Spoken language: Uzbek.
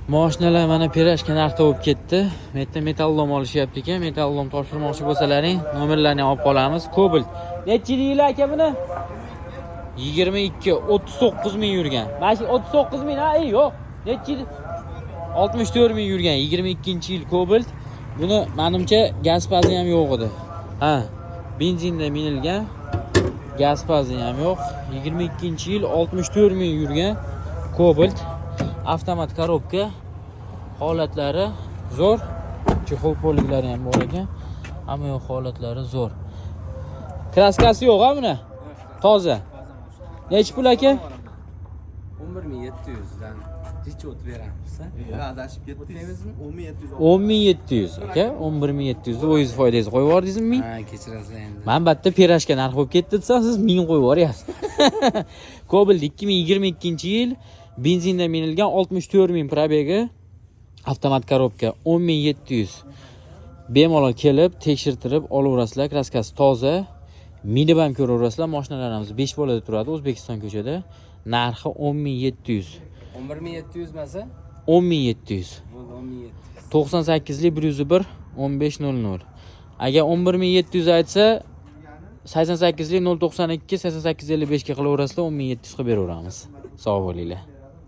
Mashinalar mana pirashka narxda bo'lib ketdi. Bu yerda metallom olishyapti ekan. Metallom topshirmoqchi bo'lsalaring, nomerlarni olib qolamiz. Cobalt. Necha yil aka buni? 22, 39 ming yurgan. Mana shu 39 ming, ha, yo'q. Necha yil? 64 ming yurgan. 22-yil Cobalt. Buni menimcha gaz pazi ham yo'q edi. Ha, benzinda minilgan. Gaz pazi ham yo'q. 22-yil 64 ming yurgan Cobalt. Avtomat korobka. Holatlari zo'r. Chexol poliklari ham bor ekan. Ammo yo'q, holatlari zo'r. Kraskasi yo'q-a buni? Toza. Nechi pul aka? 11700 dan hech o't beramiz. Adashib ketdingizmi? 10700. 10700 aka. 11700 ni o'zingiz foydasiz qo'yib yubordingizmi? Ha, kechirasiz endi. Men batta pirashka narx bo'lib ketdi desa, siz 1000 qo'yib yuboryapsiz. Cobalt 2022-yil benzinda minilgan 64 ming probegi. Avtomat korobka 10700. Bemalol kelib, tekshirtirib olaverasizlar. Kraskasi toza. Minib ham ko'raverasizlar. Mashinalarimiz 5 bolada turadi O'zbekiston ko'chada. Narxi 10700. 11700 masa? 10700. 11700. 98lik 101 1500. Agar 11700 aytsa 88lik 092 8855 ga qilaverasizlar, 10700 qilib beraveramiz. Sog' bo'linglar.